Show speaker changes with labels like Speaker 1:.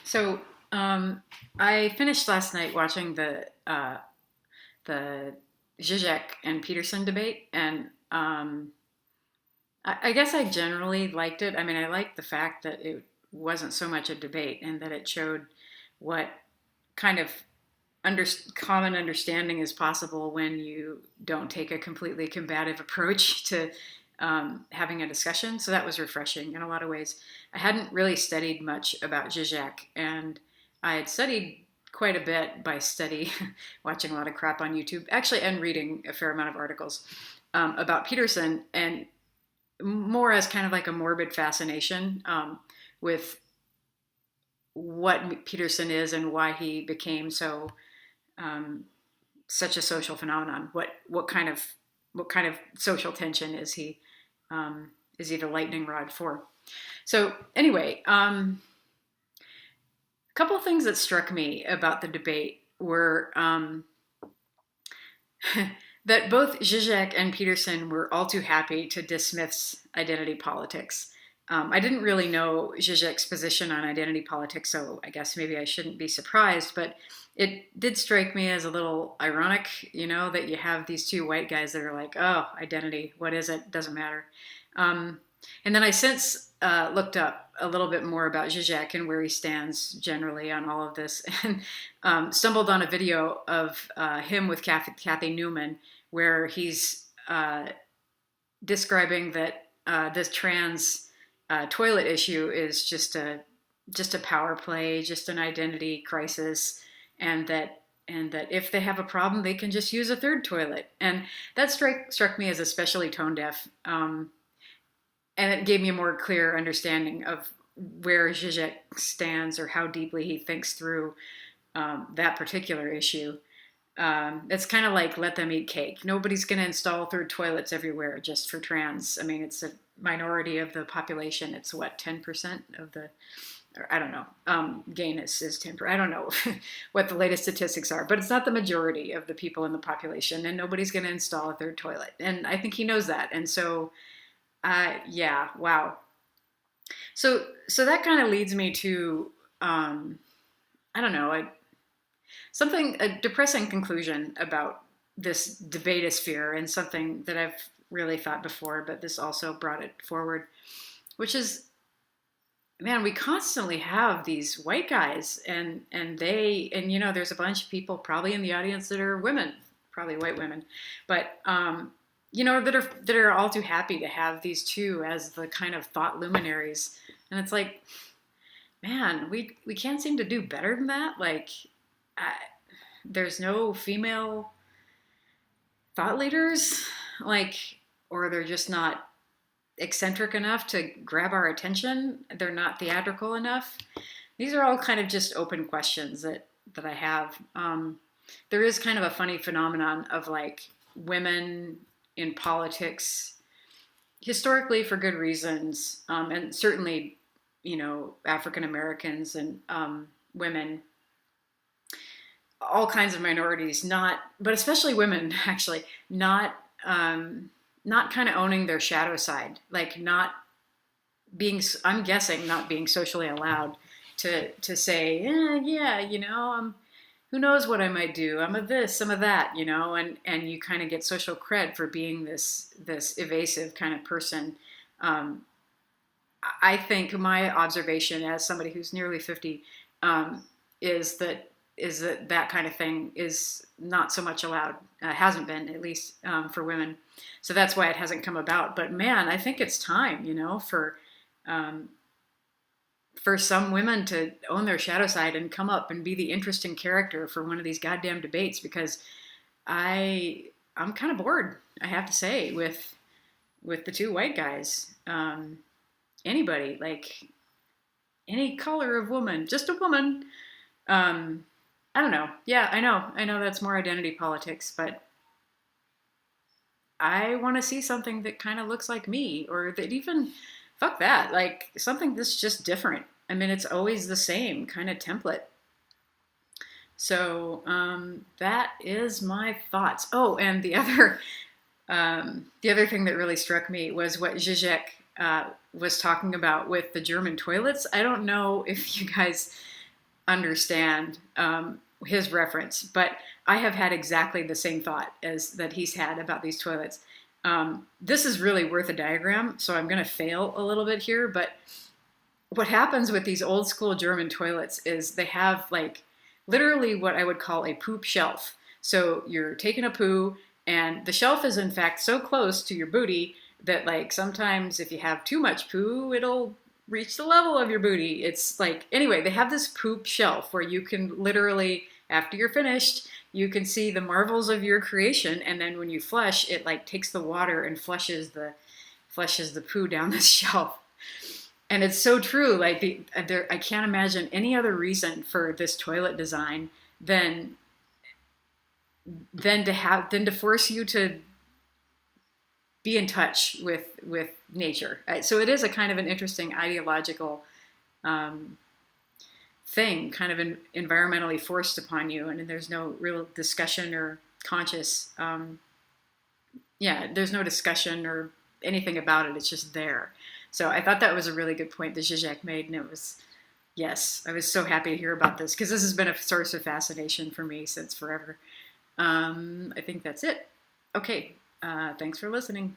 Speaker 1: So I finished last night watching the Zizek and Peterson debate, and I guess I generally liked it. I mean, I liked the fact that it wasn't so much a debate and that it showed what kind of under, common understanding is possible when you don't take a completely combative approach to having a discussion. So that was refreshing in a lot of ways. I hadn't really studied much about Zizek, and I had studied quite a bit by study, watching a lot of crap on YouTube, actually, and reading a fair amount of articles about Peterson, and more as kind of like a morbid fascination with what Peterson is and why he became um, such a social phenomenon. What kind of social tension is he the lightning rod for? So anyway, a couple of things that struck me about the debate were that both Zizek and Peterson were all too happy to dismiss identity politics. I didn't really know Zizek's position on identity politics, so I guess maybe I shouldn't be surprised, but it did strike me as a little ironic, that you have these two white guys that are like, oh, identity, what is it? Doesn't matter. Um, and then I since looked up a little bit more about Zizek and where he stands generally on all of this, and stumbled on a video of him with Kathy Newman, where he's describing that this trans toilet issue is just a power play, just an identity crisis, and that if they have a problem, they can just use a third toilet. And that struck me as especially tone deaf, and it gave me a more clear understanding of where Zizek stands or how deeply he thinks through that particular issue. It's kind of like let them eat cake. Nobody's going to install third toilets everywhere just for trans. I mean, it's a minority of the population. It's what, 10% of the, or I don't know, gayness is 10%. I don't know what the latest statistics are, but it's not the majority of the people in the population, and nobody's going to install a third toilet. And I think he knows that. And so, yeah, wow. So that kind of leads me to, I don't know, a depressing conclusion about this debatosphere, and something that I've really thought before, but this also brought it forward, which is, man, we constantly have these white guys, and there's a bunch of people probably in the audience that are women, probably white women, but that are all too happy to have these two as the kind of thought luminaries, and it's like, man, we can't seem to do better than that. Like, I, there's no female thought leaders, like, or they're just not eccentric enough to grab our attention. They're not theatrical enough. These are all kind of just open questions that I have. There is kind of a funny phenomenon of like women in politics historically for good reasons, and certainly, African Americans and women, all kinds of minorities, not, but especially women, actually, not kind of owning their shadow side, like not being, I'm guessing, not being socially allowed to say, yeah, who knows what I might do? I'm a this, I'm a that, and you kind of get social cred for being this evasive kind of person. Um, I think my observation as somebody who's nearly 50, is that kind of thing is not so much allowed, hasn't been, at least, for women. So that's why it hasn't come about. But man, I think it's time, um, for some women to own their shadow side and come up and be the interesting character for one of these goddamn debates, because I'm kind of bored, I have to say, with the two white guys. Anybody, like, any color of woman, just a woman. Um, I don't know. Yeah, I know that's more identity politics, but I want to see something that kind of looks like me, or that even, fuck that, like something that's just different. I mean, it's always the same kind of template. So that is my thoughts. Oh, and the other thing that really struck me was what Zizek was talking about with the German toilets. I don't know if you guys understand his reference, but I have had exactly the same thought as that he's had about these toilets. This is really worth a diagram, so I'm going to fail a little bit here, but what happens with these old school German toilets is they have like literally what I would call a poop shelf. So you're taking a poo, and the shelf is in fact so close to your booty that like sometimes if you have too much poo, it'll reach the level of your booty. It's like, anyway, they have this poop shelf where you can literally, after you're finished, you can see the marvels of your creation, and then when you flush, it like takes the water and flushes the poo down this shelf. And it's so true. Like I can't imagine any other reason for this toilet design than to force you to be in touch with nature. So it is a kind of an interesting ideological thing, kind of environmentally forced upon you, and there's no real discussion or conscious. There's no discussion or anything about it. It's just there. So I thought that was a really good point that Zizek made, and it was, yes, I was so happy to hear about this because this has been a source of fascination for me since forever. I think that's it. Okay, thanks for listening.